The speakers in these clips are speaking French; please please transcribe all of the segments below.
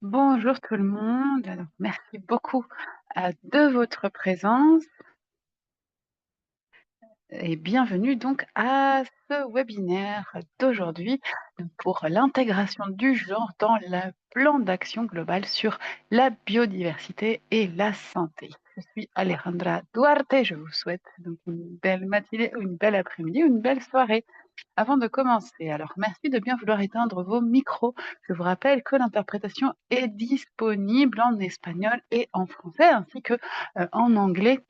Bonjour tout le monde. Alors, merci beaucoup de votre présence et bienvenue donc à ce webinaire d'aujourd'hui pour l'intégration du genre dans le plan d'action global sur la biodiversité et la santé. Je suis Alejandra Duarte. Je vous souhaite donc une belle matinée, ou une belle après-midi, ou une belle soirée. Avant de commencer, alors merci de bien vouloir éteindre vos micros. Je vous rappelle que l'interprétation est disponible en espagnol et en français, ainsi que en anglais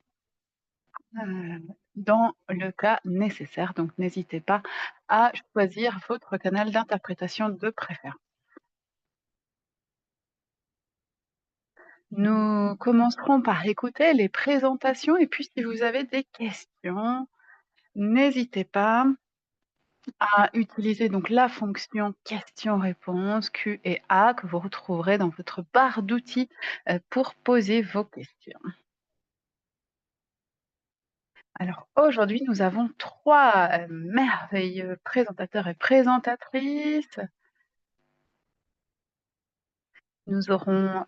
dans le cas nécessaire. Donc n'hésitez pas à choisir votre canal d'interprétation de préférence. Nous commencerons par écouter les présentations et puis si vous avez des questions, n'hésitez pas à utiliser donc la fonction questions-réponses Q et A que vous retrouverez dans votre barre d'outils pour poser vos questions. Alors aujourd'hui, nous avons trois merveilleux présentateurs et présentatrices. Nous aurons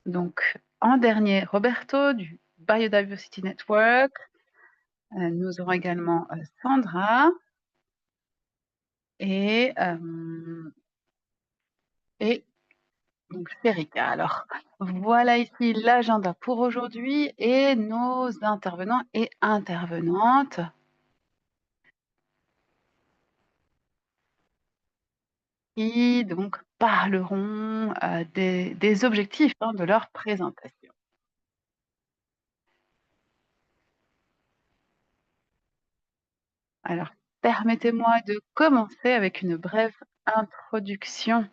donc en dernier Roberto du Biodiversity Network. Nous aurons également Sandra et, et donc Férica. Alors voilà ici l'agenda pour aujourd'hui et nos intervenants et intervenantes. Qui donc parleront des objectifs de leur présentation. Alors, permettez-moi de commencer avec une brève introduction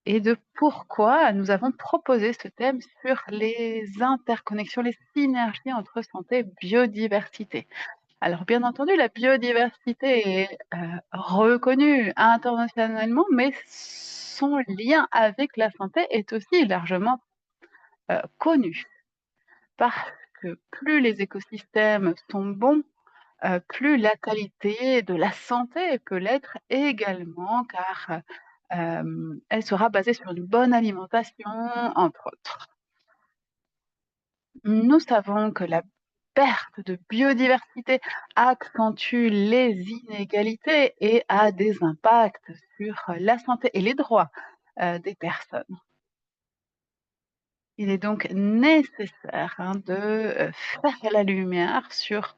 et de pourquoi nous avons proposé ce thème sur les interconnexions, les synergies entre santé et biodiversité. Alors, bien entendu, la biodiversité est reconnue internationalement, mais son lien avec la santé est aussi largement connu. Parce que plus les écosystèmes sont bons, plus la qualité de la santé peut l'être également, car elle sera basée sur une bonne alimentation, entre autres. Nous savons que la perte de biodiversité accentue les inégalités et a des impacts sur la santé et les droits des personnes. Il est donc nécessaire de faire la lumière sur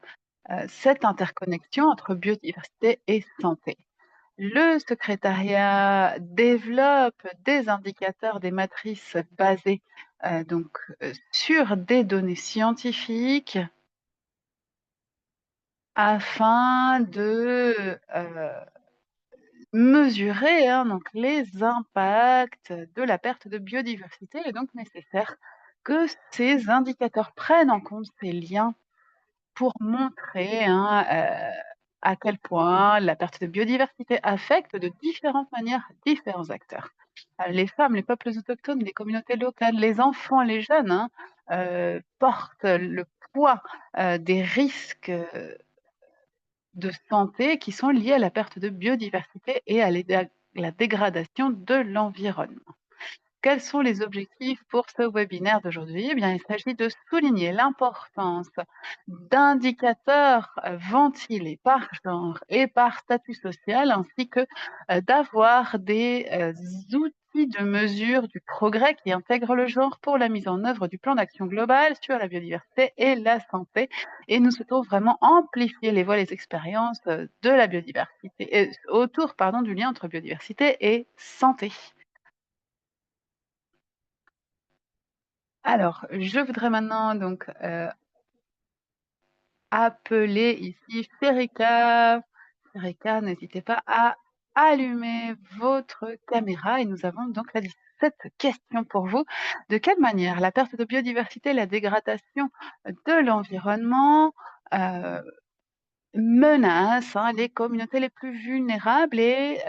cette interconnexion entre biodiversité et santé. Le secrétariat développe des indicateurs, des matrices basées sur des données scientifiques afin de mesurer donc les impacts de la perte de biodiversité. Il est donc nécessaire que ces indicateurs prennent en compte ces liens pour montrer à quel point la perte de biodiversité affecte de différentes manières différents acteurs. Les femmes, les peuples autochtones, les communautés locales, les enfants, les jeunes portent le poids des risques de santé qui sont liés à la perte de biodiversité et à la dégradation de l'environnement. Quels sont les objectifs pour ce webinaire d'aujourd'hui? Eh bien, il s'agit de souligner l'importance d'indicateurs ventilés par genre et par statut social, ainsi que d'avoir des outils de mesure du progrès qui intègrent le genre pour la mise en œuvre du plan d'action global sur la biodiversité et la santé. Et nous souhaitons vraiment amplifier les voix, les expériences de la biodiversité, autour du lien entre biodiversité et santé. Alors, je voudrais maintenant donc appeler ici Férica. Férica, n'hésitez pas à allumer votre caméra et nous avons donc cette question pour vous. De quelle manière la perte de biodiversité et la dégradation de l'environnement menacent les communautés les plus vulnérables et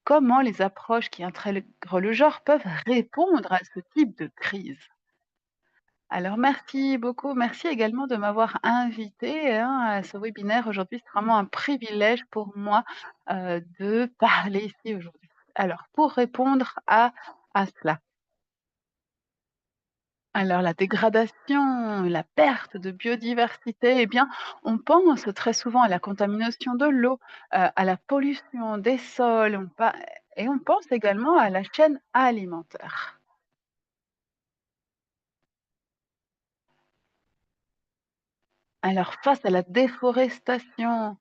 comment les approches qui intègrent le genre peuvent répondre à ce type de crise? Alors merci beaucoup, merci également de m'avoir invitée, hein, à ce webinaire aujourd'hui. C'est vraiment un privilège pour moi, de parler ici aujourd'hui. Alors pour répondre à cela, alors la dégradation, la perte de biodiversité, eh bien, on pense très souvent à la contamination de l'eau, à la pollution des sols, et on pense également à la chaîne alimentaire. Alors face à la déforestation,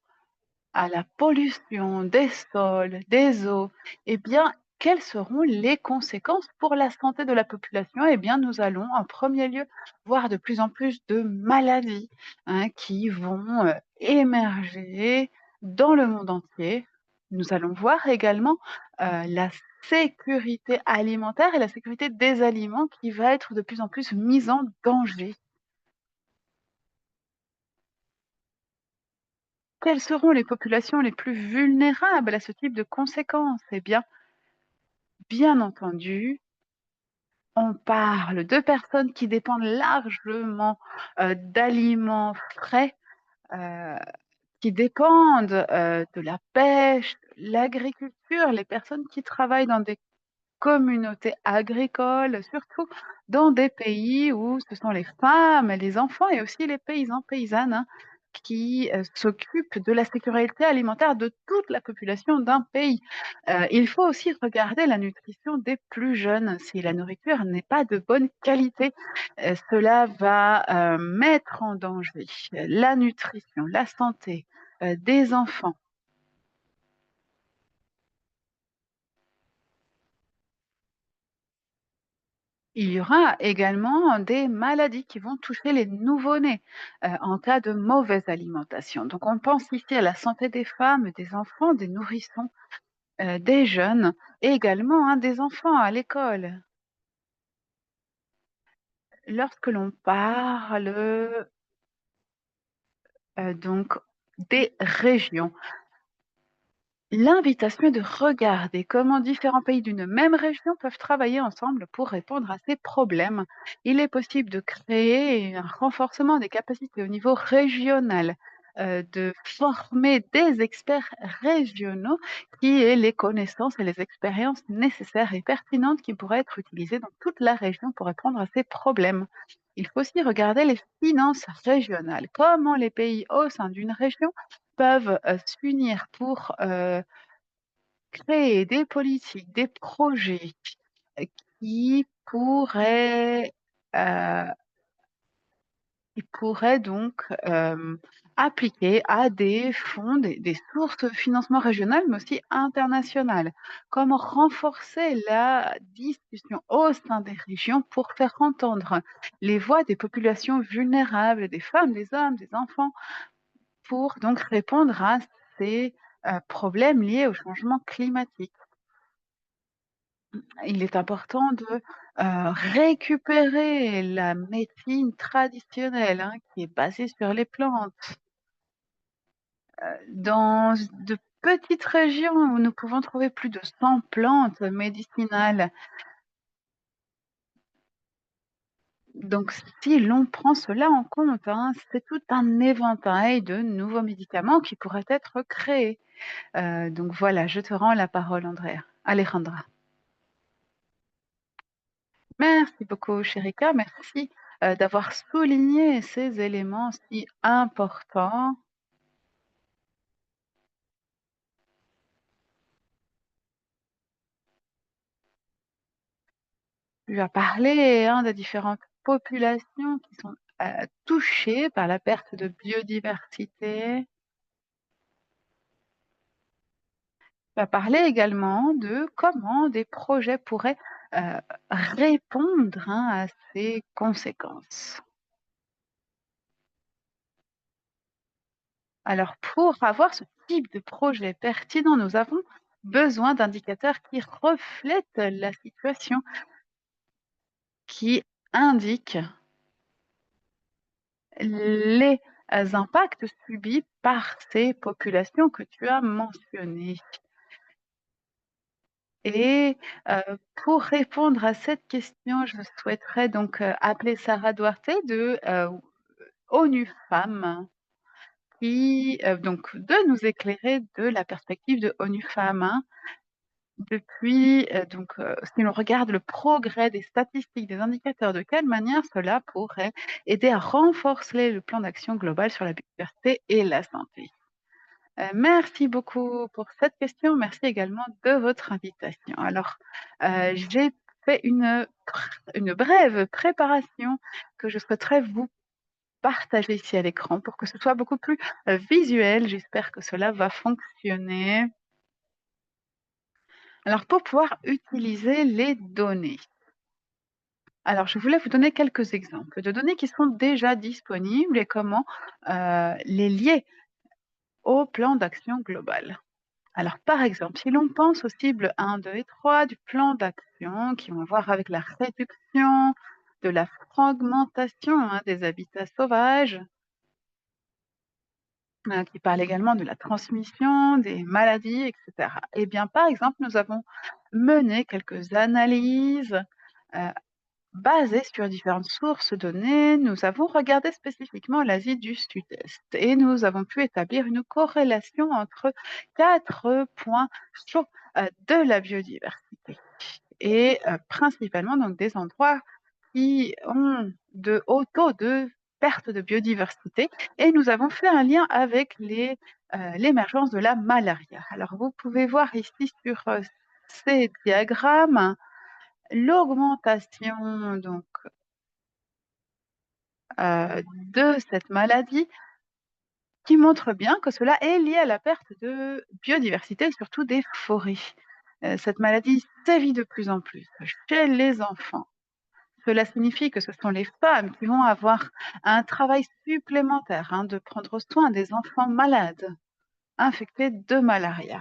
à la pollution des sols, des eaux, eh bien, quelles seront les conséquences pour la santé de la population? Eh bien, nous allons en premier lieu voir de plus en plus de maladies, hein, qui vont émerger dans le monde entier. Nous allons voir également la sécurité alimentaire et la sécurité des aliments qui va être de plus en plus mise en danger. Quelles seront les populations les plus vulnérables à ce type de conséquences? Eh bien, bien entendu, on parle de personnes qui dépendent largement, d'aliments frais, heu, qui dépendent, de la pêche, l'agriculture, les personnes qui travaillent dans des communautés agricoles, surtout dans des pays où ce sont les femmes, les enfants et aussi les paysans, paysannes, hein, qui, s'occupent de la sécurité alimentaire de toute la population d'un pays. Il faut aussi regarder la nutrition des plus jeunes. Si la nourriture n'est pas de bonne qualité, cela va, mettre en danger la nutrition, la santé, des enfants. Il y aura également des maladies qui vont toucher les nouveau-nés, en cas de mauvaise alimentation. Donc on pense ici à la santé des femmes, des enfants, des nourrissons, des jeunes et également, hein, des enfants à l'école. Lorsque l'on parle, donc des régions, l'invitation est de regarder comment différents pays d'une même région peuvent travailler ensemble pour répondre à ces problèmes. Il est possible de créer un renforcement des capacités au niveau régional, de former des experts régionaux qui aient les connaissances et les expériences nécessaires et pertinentes qui pourraient être utilisées dans toute la région pour répondre à ces problèmes. Il faut aussi regarder les finances régionales, comment les pays au sein d'une région peuvent, s'unir pour, créer des politiques, des projets, heu, qui pourraient, heu, qui pourraient donc, appliquer à des fonds, des sources de financement régionales, mais aussi internationales. Comment renforcer la discussion au sein des régions pour faire entendre les voix des populations vulnérables, des femmes, des hommes, des enfants, pour donc répondre à ces, problèmes liés au changement climatique. Il est important de, récupérer la médecine traditionnelle, hein, qui est basée sur les plantes. Dans de petites régions où nous pouvons trouver plus de 100 plantes médicinales. Donc si l'on prend cela en compte, hein, c'est tout un éventail de nouveaux médicaments qui pourraient être créés. Donc voilà, je te rends la parole Andrea Alejandra. Merci beaucoup Chérika, merci, d'avoir souligné ces éléments si importants. Tu as parlé, hein, des différentes populations qui sont, touchées par la perte de biodiversité. Tu as parlé également de comment des projets pourraient, répondre, hein, à ces conséquences. Alors pour avoir ce type de projet pertinent, nous avons besoin d'indicateurs qui reflètent la situation, qui indiquent les, impacts subis par ces populations que tu as mentionnées. Et pour répondre à cette question, je souhaiterais donc, appeler Sarah Duarte de, ONU Femmes qui, donc de nous éclairer de la perspective de ONU Femmes, hein. Depuis, si l'on regarde le progrès des statistiques, des indicateurs, de quelle manière cela pourrait aider à renforcer le plan d'action global sur la biodiversité et la santé? Merci beaucoup pour cette question. Merci également de votre invitation. Alors, j'ai fait une brève préparation que je souhaiterais vous partager ici à l'écran pour que ce soit beaucoup plus, visuel. J'espère que cela va fonctionner. Alors pour pouvoir utiliser les données. Alors je voulais vous donner quelques exemples de données qui sont déjà disponibles et comment, les lier au plan d'action global. Alors, par exemple, si l'on pense aux cibles 1, 2 et 3 du plan d'action qui ont à voir avec la réduction de la fragmentation, hein, des habitats sauvages, qui parlent également de la transmission des maladies, et cetera. Eh bien, par exemple, nous avons mené quelques analyses, heu, basées sur différentes sources données. Nous avons regardé spécifiquement l'Asie du Sud-Est et nous avons pu établir une corrélation entre 4 points chauds, de la biodiversité et principalement donc des endroits qui ont de hauts taux de perte de biodiversité et nous avons fait un lien avec l'émergence de la malaria. Alors vous pouvez voir ici sur, ces diagrammes l'augmentation donc de cette maladie qui montre bien que cela est lié à la perte de biodiversité et surtout des forêts. Cette maladie sévit de plus en plus chez les enfants. Cela signifie que ce sont les femmes qui vont avoir un travail supplémentaire, hein, de prendre soin des enfants malades, infectés de malaria.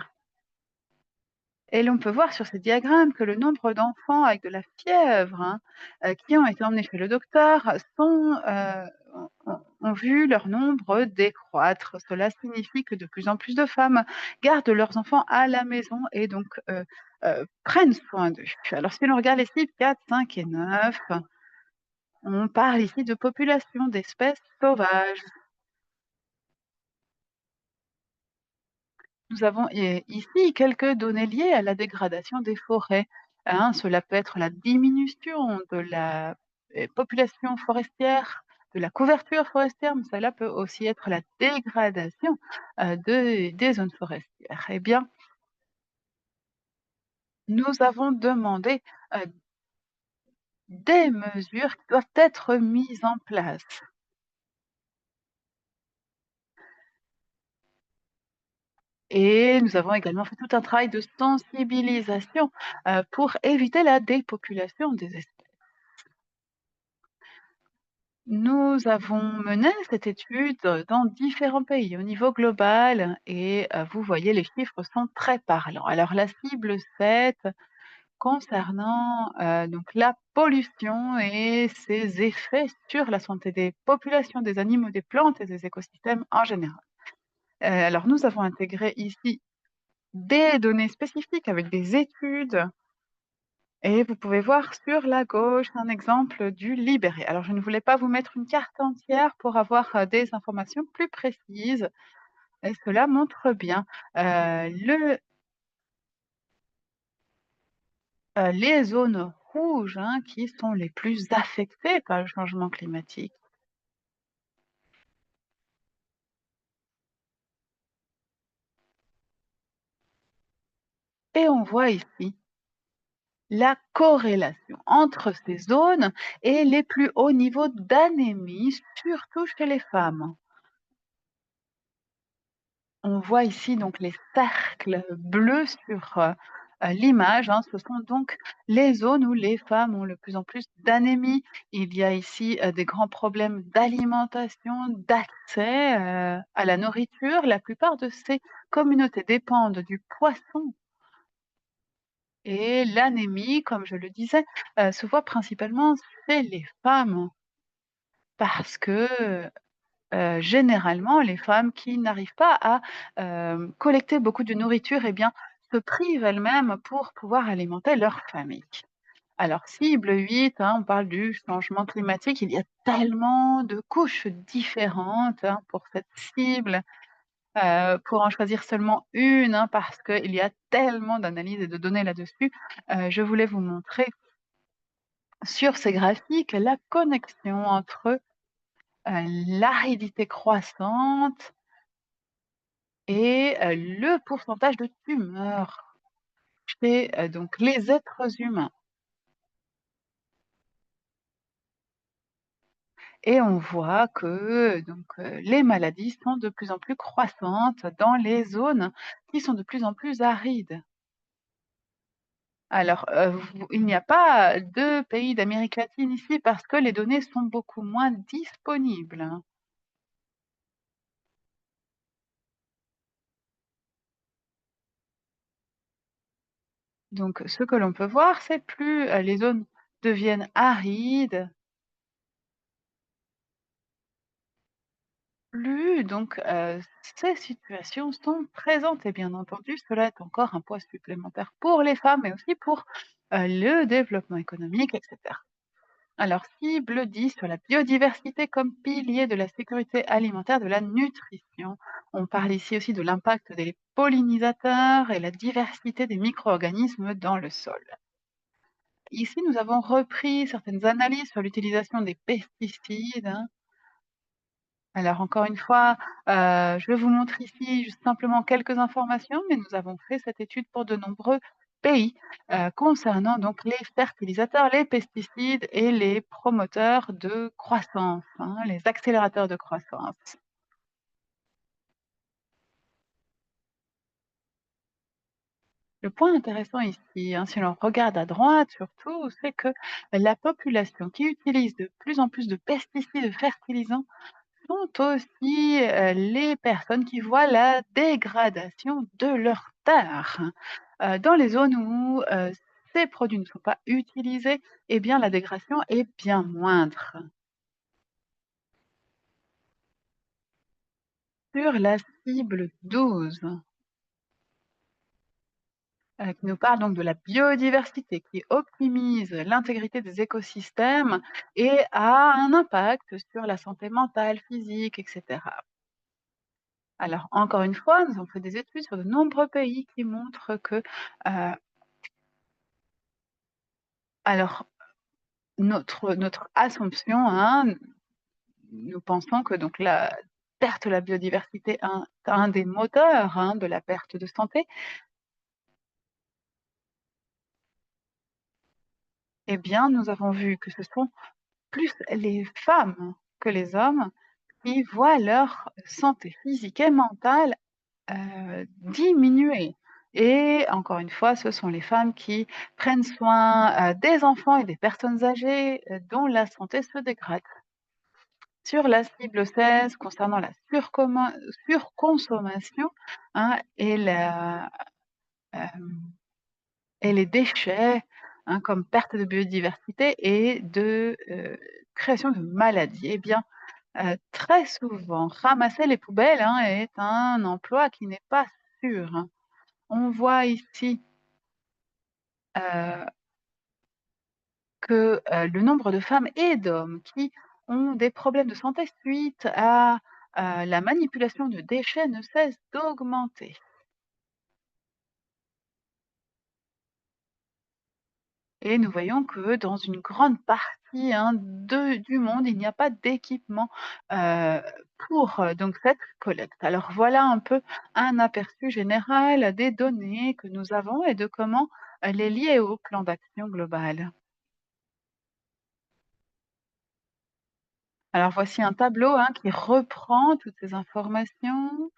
Et l'on peut voir sur ces diagrammes que le nombre d'enfants avec de la fièvre, hein, qui ont été emmenés chez le docteur ont vu leur nombre décroître. Cela signifie que de plus en plus de femmes gardent leurs enfants à la maison et donc prennent soin d'eux. Alors si l'on regarde les cibles 4, 5 et 9, on parle ici de population d'espèces sauvages. Nous avons ici quelques données liées à la dégradation des forêts, hein. Cela peut être la diminution de la, population forestière, de la couverture forestière, mais cela peut aussi être la dégradation, des zones forestières. Eh bien, nous avons demandé, des mesures qui doivent être mises en place. Et nous avons également fait tout un travail de sensibilisation, pour éviter la dépopulation des espèces. Nous avons mené cette étude, dans différents pays au niveau global et vous voyez les chiffres sont très parlants. Alors la cible 7 concernant, donc la pollution et ses effets sur la santé des populations, des animaux, des plantes et des écosystèmes en général. Alors nous avons intégré ici des données spécifiques avec des études et vous pouvez voir sur la gauche un exemple du Libéré. Alors je ne voulais pas vous mettre une carte entière pour avoir, des informations plus précises et cela montre bien, les zones rouges, hein, qui sont les plus affectées par le changement climatique et on voit ici la corrélation entre ces zones et les plus hauts niveaux d'anémie, surtout chez les femmes. On voit ici donc les cercles bleus sur, l'image, hein. Ce sont donc les zones où les femmes ont de plus en plus d'anémie. Il y a ici, des grands problèmes d'alimentation, d'accès, à la nourriture. La plupart de ces communautés dépendent du poisson et l'anémie, comme je le disais, se voit principalement chez les femmes parce que, généralement, les femmes qui n'arrivent pas à, collecter beaucoup de nourriture, eh bien, se privent elles-mêmes pour pouvoir alimenter leur famille. Alors cible 8, hein, on parle du changement climatique. Il y a tellement de couches différentes, hein, pour cette cible, pour en choisir seulement une, hein, parce qu'il y a tellement d'analyses et de données là-dessus. Je voulais vous montrer sur ces graphiques la connexion entre, l'aridité croissante et le pourcentage de tumeurs chez, donc les êtres humains. Et on voit que donc, les maladies sont de plus en plus croissantes dans les zones qui sont de plus en plus arides. Alors, vous il n'y a pas de pays d'Amérique latine ici parce que les données sont beaucoup moins disponibles, hein. Donc ce que l'on peut voir, c'est plus, les zones deviennent arides, plus donc, ces situations sont présentes et bien entendu, cela est encore un poids supplémentaire pour les femmes, mais aussi pour, le développement économique et cetera. Alors cible 10 sur la biodiversité comme pilier de la sécurité alimentaire, de la nutrition. On parle ici aussi de l'impact des pollinisateurs et la diversité des micro-organismes dans le sol. Ici, nous avons repris certaines analyses sur l'utilisation des pesticides, hein. Alors encore une fois, je vous montre ici juste simplement quelques informations, mais nous avons fait cette étude pour de nombreux pays, concernant donc les fertilisateurs, les pesticides et les promoteurs de croissance, hein, les accélérateurs de croissance. Le point intéressant ici, hein, si l'on regarde à droite surtout, c'est que la population qui utilise de plus en plus de pesticides, de fertilisants, sont aussi, les personnes qui voient la dégradation de leurs terres. Dans les zones où, ces produits ne sont pas utilisés, eh bien la dégradation est bien moindre. Sur la cible 12, qui nous parle donc de la biodiversité, qui optimise l'intégrité des écosystèmes et a un impact sur la santé mentale, physique et cetera. Alors encore une fois, nous avons fait des études sur de nombreux pays qui montrent que, alors notre assumption, hein, nous pensons que donc la perte de la biodiversité est un des moteurs, hein, de la perte de santé. Eh bien, nous avons vu que ce sont plus les femmes que les hommes qui voient leur santé physique et mentale, diminuer. Et encore une fois, ce sont les femmes qui prennent soin, des enfants et des personnes âgées, dont la santé se dégrade. Sur la cible 16, concernant la surconsommation, hein, hem et les déchets, hein, comme perte de biodiversité et de, création de maladies. Eh bien, très souvent, ramasser les poubelles, hein, est un emploi qui n'est pas sûr, hein. On voit ici, heu, que, le nombre de femmes et d'hommes qui ont des problèmes de santé suite à, la manipulation de déchets ne cesse d'augmenter. Et nous voyons que dans une grande partie, hein, du monde, il n'y a pas d'équipement, heu, pour, donc cette collecte. Alors voilà un peu un aperçu général des données que nous avons et de comment, les lier au plan d'action global. Alors voici un tableau, hein, qui reprend toutes ces informations.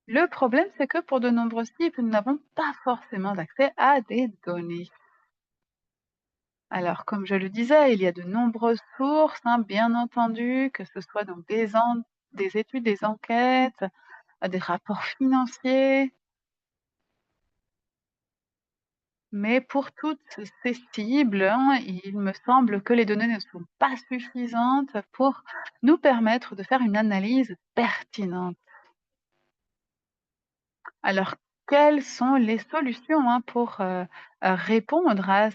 Le problème, c'est que pour de nombreux sites, nous n'avons pas forcément d'accès à des données. Alors, comme je le disais, il y a de nombreuses sources, hein, bien entendu, que ce soit donc des études, des enquêtes, des rapports financiers, mais pour toutes ces cibles, hein, il me semble que les données ne sont pas suffisantes pour nous permettre de faire une analyse pertinente. Alors quelles sont les solutions, hein, pour, répondre à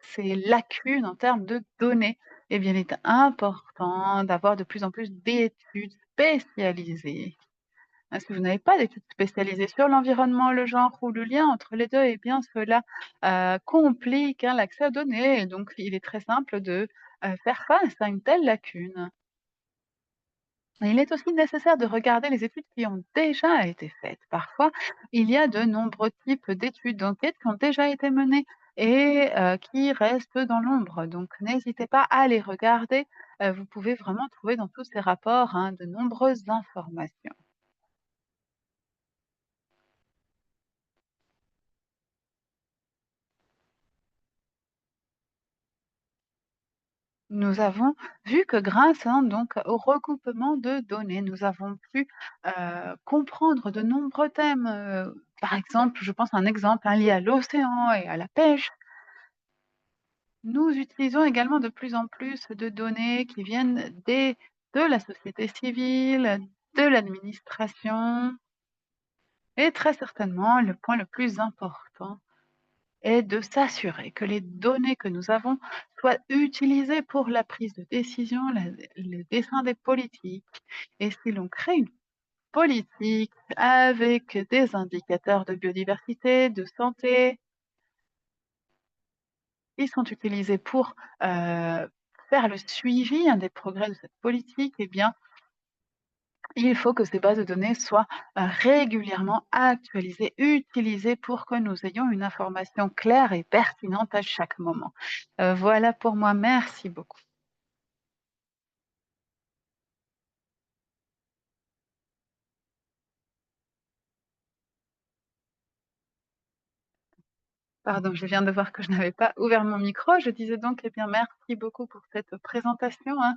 ces lacunes en termes de données? Eh bien, il est important d'avoir de plus en plus d'études spécialisées. Si vous n'avez pas d'études spécialisées sur l'environnement, le genre ou le lien entre les 2, eh bien cela, complique, hein, l'accès aux données et donc il est très simple de, faire face à une telle lacune. Et il est aussi nécessaire de regarder les études qui ont déjà été faites. Parfois, il y a de nombreux types d'études, d'enquêtes qui ont déjà été menées et qui restent dans l'ombre. Donc n'hésitez pas à les regarder, vous pouvez vraiment trouver dans tous ces rapports, hein, de nombreuses informations. Nous avons vu que grâce, hein, donc au recoupement de données, nous avons pu, comprendre de nombreux thèmes, par exemple, je pense à un exemple, hein, lié à l'océan et à la pêche. Nous utilisons également de plus en plus de données qui viennent de la société civile, de l'administration et très certainement, le point le plus important est de s'assurer que les données que nous avons soient utilisées pour la prise de décision, le dessin des politiques. Et si l'on crée une politique avec des indicateurs de biodiversité, de santé, qui sont utilisés pour faire le suivi, hein, des progrès de cette politique, eh bien, il faut que ces bases de données soient régulièrement actualisées, utilisées pour que nous ayons une information claire et pertinente à chaque moment. Voilà pour moi, merci beaucoup. Pardon, je viens de voir que je n'avais pas ouvert mon micro. Je disais donc, eh bien, merci beaucoup pour cette présentation, hein,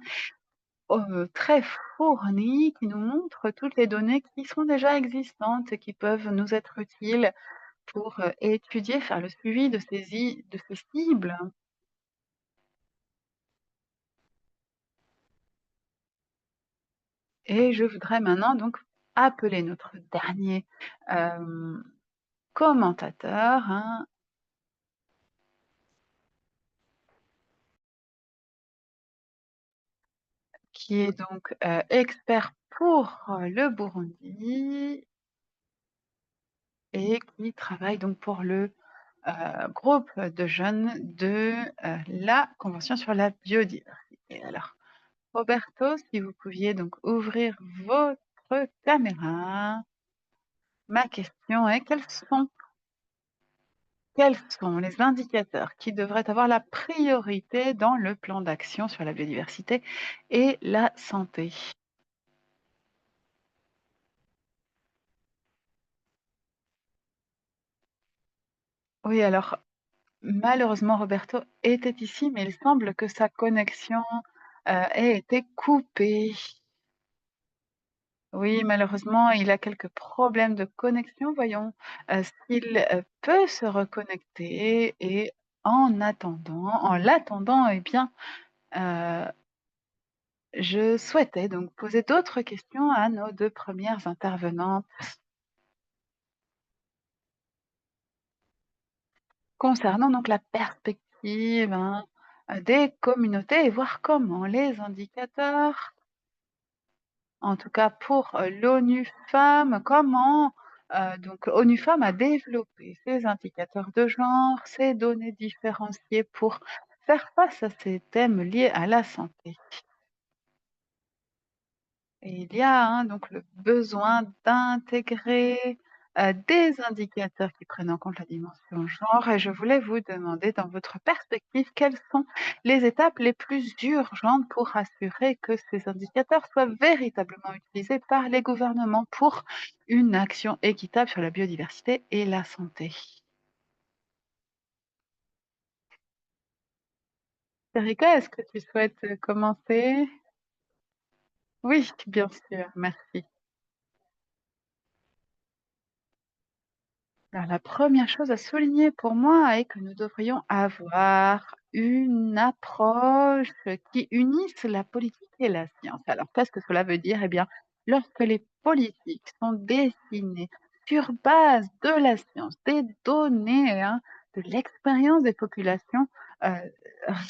très fournie, qui nous montre toutes les données qui sont déjà existantes et qui peuvent nous être utiles pour, étudier, faire le suivi de ces cibles. Et je voudrais maintenant donc appeler notre dernier, hem, commentateur, hein, qui est donc, expert pour, le Burundi et qui travaille donc pour le, groupe de jeunes de, la convention sur la biodiversité. Alors, Roberto, si vous pouviez donc ouvrir votre caméra. Ma question est quels sont les indicateurs qui devraient avoir la priorité dans le plan d'action sur la biodiversité et la santé? Oui, alors malheureusement Roberto était ici, mais il semble que sa connexion, ait été coupée. Oui, malheureusement, il a quelques problèmes de connexion. Voyons, s'il, peut se reconnecter et en l'attendant, eh bien, heu je souhaitais donc poser d'autres questions à nos 2 premières intervenantes concernant donc la perspective, hein, des communautés et voir comment les indicateurs, en tout cas pour, l'ONU Femmes, comment, donc ONU Femmes a développé ces indicateurs de genre, ces données différenciées pour faire face à ces thèmes liés à la santé. Et il y a, hein, donc le besoin d'intégrer, des indicateurs qui prennent en compte la dimension genre et je voulais vous demander dans votre perspective, quelles sont les étapes les plus urgentes pour assurer que ces indicateurs soient véritablement utilisés par les gouvernements pour une action équitable sur la biodiversité et la santé? Erika, est-ce que tu souhaites, commencer? Oui, bien sûr, merci. Alors, la première chose à souligner pour moi est que nous devrions avoir une approche qui unisse la politique et la science. Alors, qu'est-ce que cela veut dire? Eh bien, lorsque les politiques sont destinées sur base de la science, des données, hein, de l'expérience des populations, heu,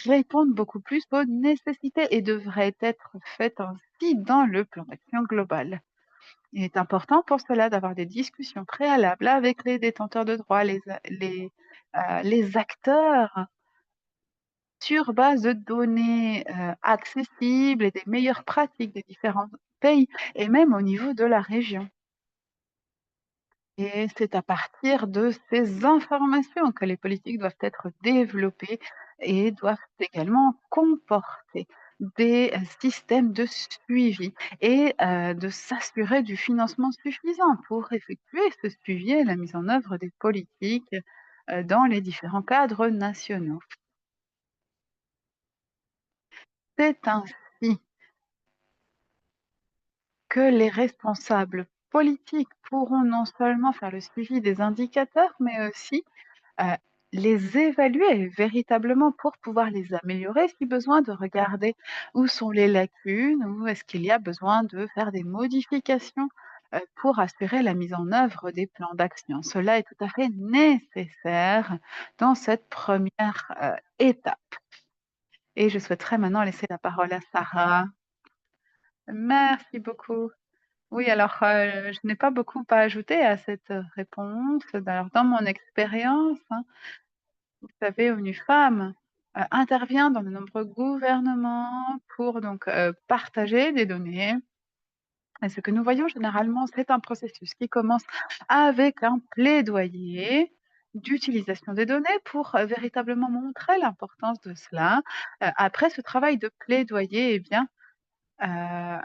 répondent beaucoup plus aux nécessités et devraient être faites ainsi dans le plan d'action global. Il est important pour cela d'avoir des discussions préalables avec les détenteurs de droits, les acteurs sur base de données, accessibles et des meilleures pratiques des différents pays et même au niveau de la région. Et c'est à partir de ces informations que les politiques doivent être développées et doivent également comporter des, systèmes de suivi et de s'assurer du financement suffisant pour effectuer ce suivi et la mise en œuvre des politiques, dans les différents cadres nationaux. C'est ainsi que les responsables politiques pourront non seulement faire le suivi des indicateurs, mais aussi Heu, les évaluer véritablement pour pouvoir les améliorer, si besoin de regarder où sont les lacunes, où est-ce qu'il y a besoin de faire des modifications, pour assurer la mise en œuvre des plans d'action. Cela est tout à fait nécessaire dans cette première étape et je souhaiterais maintenant laisser la parole à Sarah. Merci beaucoup. Oui, alors, je n'ai pas beaucoup à ajouter à cette, réponse. Alors dans mon expérience, hein, vous savez, ONU Femmes intervient dans de nombreux gouvernements pour donc, partager des données et ce que nous voyons généralement, c'est un processus qui commence avec un plaidoyer d'utilisation des données pour, véritablement montrer l'importance de cela. Après ce travail de plaidoyer, eh bien, heu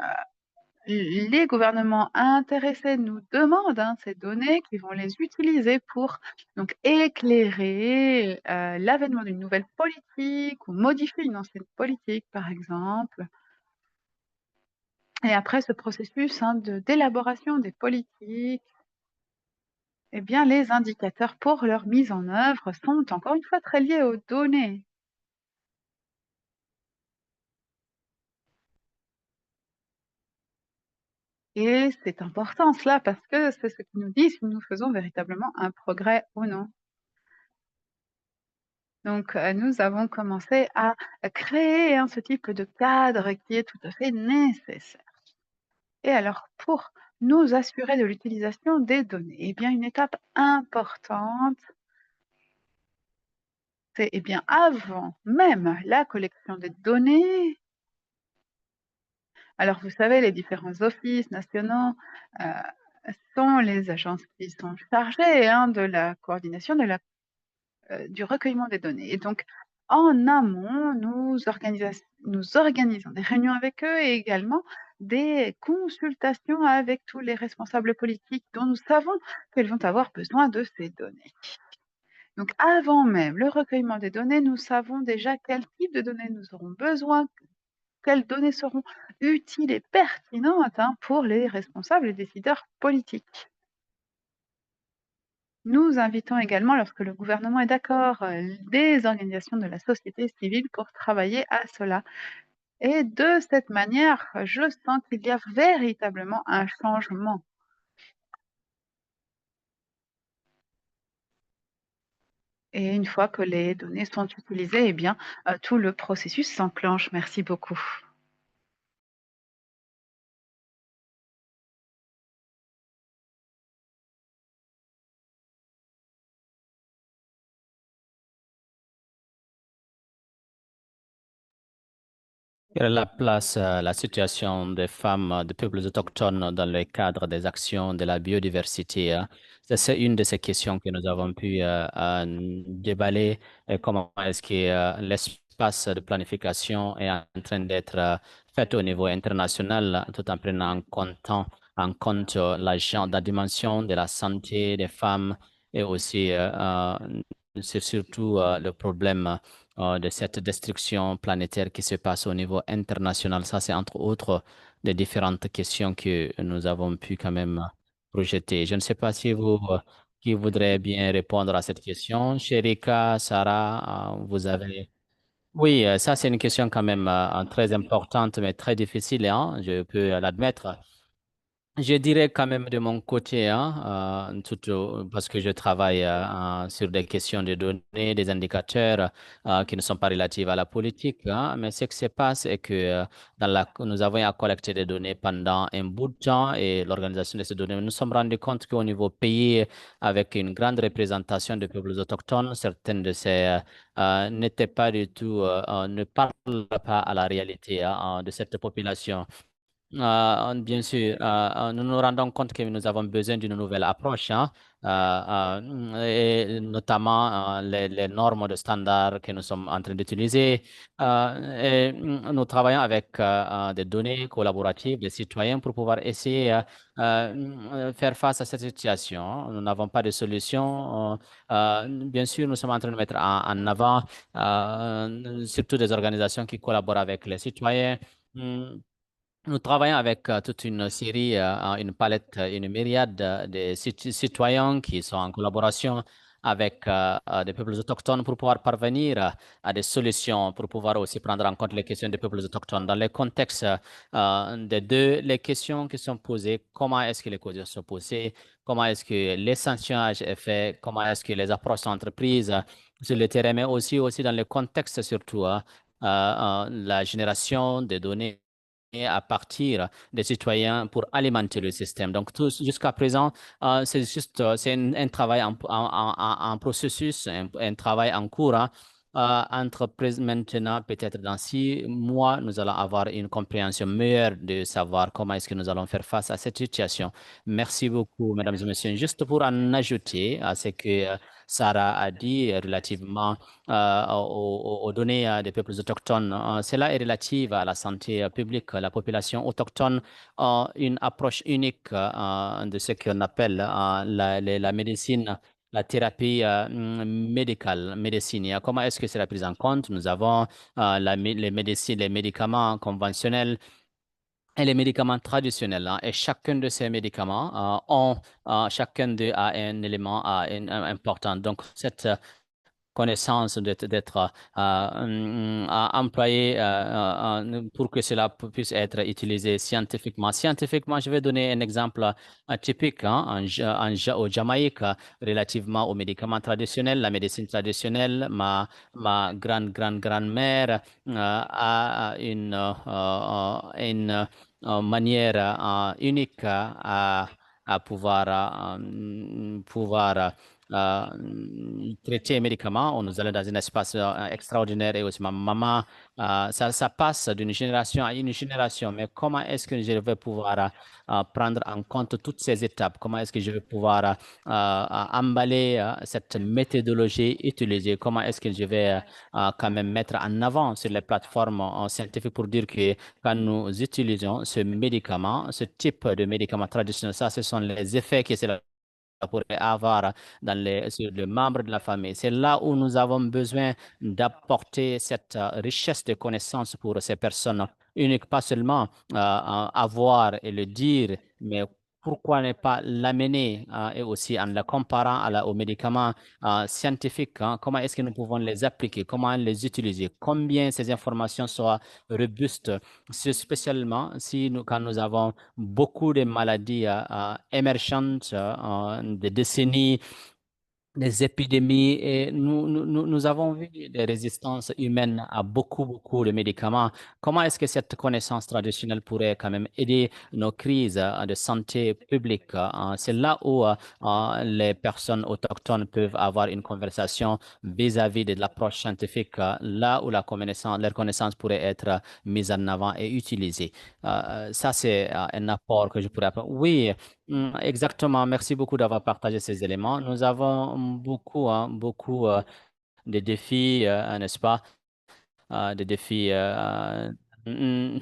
les gouvernements intéressés nous demandent, hein, ces données qui vont les utiliser pour donc éclairer, l'avènement d'une nouvelle politique ou modifier une ancienne politique, par exemple. Et après ce processus, hein, d'élaboration des politiques, eh bien, les indicateurs pour leur mise en œuvre sont encore une fois très liés aux données. Et c'est important cela parce que c'est ce qui nous dit si nous faisons véritablement un progrès ou non. Donc, nous avons commencé à créer, hein, ce type de cadre qui est tout à fait nécessaire. Et alors, pour nous assurer de l'utilisation des données, eh bien, une étape importante, c'est, eh bien, avant même la collection des données, alors vous savez, les différents offices nationaux, sont les agences qui sont chargées, hein, de la coordination de la du recueillement des données et donc en amont, nous organisons des réunions avec eux et également des consultations avec tous les responsables politiques dont nous savons qu'ils vont avoir besoin de ces données. Donc avant même le recueillement des données, nous savons déjà quel type de données nous aurons besoin, quelles données seront utiles et pertinentes, hein, pour les responsables et décideurs politiques. Nous invitons également, lorsque le gouvernement est d'accord, des organisations de la société civile pour travailler à cela. Et de cette manière, je sens qu'il y a véritablement un changement. Et une fois que les données sont utilisées, eh bien, tout le processus s'enclenche. Merci beaucoup. Quelle est la place, la situation des femmes, des peuples autochtones dans le cadre des actions de la biodiversité, hein? C'est une de ces questions que nous avons pu déballer. Et comment est-ce que l'espace de planification est en train d'être fait au niveau international, tout en prenant en compte la dimension de la santé des femmes et aussi c'est surtout le problème de cette destruction planétaire qui se passe au niveau international. Ça, c'est entre autres des différentes questions que nous avons pu quand même projeter. Je ne sais pas si vous qui voudrez bien répondre à cette question. Sherika, Sarah, vous avez... Oui, ça, c'est une question quand même très importante, mais très difficile, hein, je peux l'admettre. Je dirais quand même de mon côté, hein, parce que je travaille sur des questions de données, des indicateurs qui ne sont pas relatifs à la politique, hein, mais ce qui se passe est que nous avons à collecter des données pendant un bout de temps et l'organisation de ces données, nous nous sommes rendus compte qu'au niveau pays, avec une grande représentation de peuples autochtones, certaines de ces n'étaient pas du tout, ne parlent pas à la réalité de cette population. Bien sûr, nous nous rendons compte que nous avons besoin d'une nouvelle approche, hein, et notamment les normes de standards que nous sommes en train d'utiliser. Nous travaillons avec des données collaboratives des citoyens pour pouvoir essayer faire face à cette situation. Nous n'avons pas de solution. Bien sûr, nous sommes en train de mettre en avant surtout des organisations qui collaborent avec les citoyens. Hmm, Nous travaillons avec toute une série, une palette, une myriade de citoyens qui sont en collaboration avec des peuples autochtones pour pouvoir parvenir à des solutions, pour pouvoir aussi prendre en compte les questions des peuples autochtones. Dans le contexte des deux, les questions qui sont posées, comment est-ce que les causes sont posées, comment est-ce que l'échantillonnage est fait, comment est-ce que les approches sont entreprises sur le terrain, mais aussi dans le contexte surtout, la génération des données et à partir des citoyens pour alimenter le système. Donc, jusqu'à présent, c'est juste c'est un travail en processus, un travail en cours. Maintenant, peut-être dans 6 mois, nous allons avoir une compréhension meilleure de savoir comment est-ce que nous allons faire face à cette situation. Merci beaucoup, mesdames et messieurs. Juste pour en ajouter à ce que Sarah a dit relativement aux données des peuples autochtones. Cela est relatif à la santé publique. La population autochtone a une approche unique de ce qu'on appelle la médecine. La thérapie médicale, médecine. Comment est-ce que c'est prise en compte? Nous avons les médecines, les médicaments conventionnels et les médicaments traditionnels, hein. Et chacun de ces médicaments chacun d'eux a un élément important. Donc, cette connaissance d'être employé pour que cela puisse être utilisé scientifiquement. Scientifiquement, je vais donner un exemple typique hein, au Jamaïque relativement aux médicaments traditionnels, la médecine traditionnelle. Ma grande-grand-mère a une manière unique à pouvoir traiter les médicaments. On nous allait dans un espace extraordinaire et aussi ma maman, ça passe d'une génération à une génération. Mais comment est-ce que je vais pouvoir prendre en compte toutes ces étapes? Comment est-ce que je vais pouvoir emballer cette méthodologie utilisée? Comment est-ce que je vais quand même mettre en avant sur les plateformes scientifiques pour dire que quand nous utilisons ce médicament, ce type de médicament traditionnel, ça, ce sont les effets que cela pourrait avoir sur les membres de la famille. C'est là où nous avons besoin d'apporter cette richesse de connaissances pour ces personnes uniques, pas seulement avoir et le dire, mais pourquoi ne pas l'amener et aussi en la comparant aux médicaments scientifiques, hein, comment est-ce que nous pouvons les appliquer, comment les utiliser, combien ces informations soient robustes, spécialement quand nous avons beaucoup de maladies émergentes, des décennies, des épidémies et nous avons vu des résistances humaines à beaucoup, beaucoup de médicaments. Comment est-ce que cette connaissance traditionnelle pourrait quand même aider nos crises de santé publique? C'est là où les personnes autochtones peuvent avoir une conversation vis-à-vis de l'approche scientifique, là où leur connaissance pourrait être mise en avant et utilisée. Ça, c'est un apport que je pourrais apporter. Oui, exactement. Merci beaucoup d'avoir partagé ces éléments. Nous avons beaucoup, hein, beaucoup de défis, n'est-ce pas? Des défis. Mm,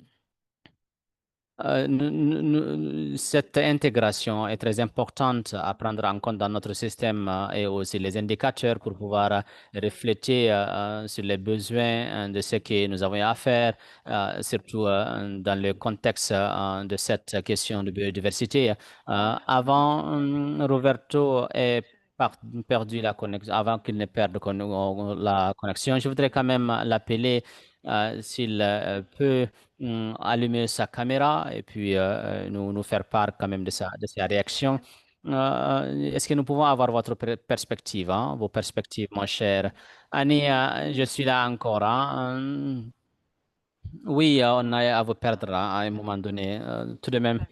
Cette intégration est très importante à prendre en compte dans notre système et aussi les indicateurs pour pouvoir refléter sur les besoins de ce que nous avons à faire, surtout dans le contexte de cette question de biodiversité. Avant, Roberto ait perdu la connexion, avant qu'il ne perde la connexion, je voudrais quand même l'appeler s'il peut allumer sa caméra et puis nous faire part quand même de sa réaction. Est-ce que nous pouvons avoir votre perspective, hein, vos perspectives, mon cher Annie? Je suis là encore. Hein. Oui, on a à vous perdre hein, à un moment donné. Tout de même,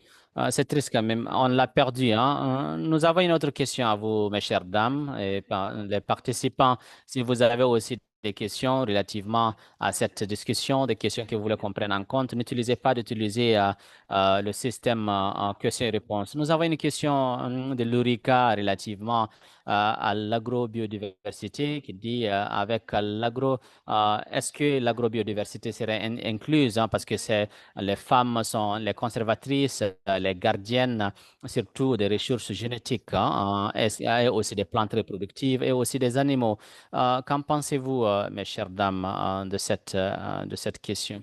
c'est triste quand même. On l'a perdu. Hein. Nous avons une autre question à vous, mes chères dames et les participants. Si vous avez aussi des questions relativement à cette discussion, des questions que vous voulez qu'on prenne en compte, n'utilisez pas d'utiliser le système en questions-réponses. Nous avons une question de Lurica relativement à l'agrobiodiversité qui dit avec est-ce que l'agrobiodiversité serait incluse, hein, parce que c'est les femmes sont les conservatrices, les gardiennes, surtout des ressources génétiques, hein, et aussi des plantes reproductives et aussi des animaux. Qu'en pensez-vous, mes chères dames, de cette question?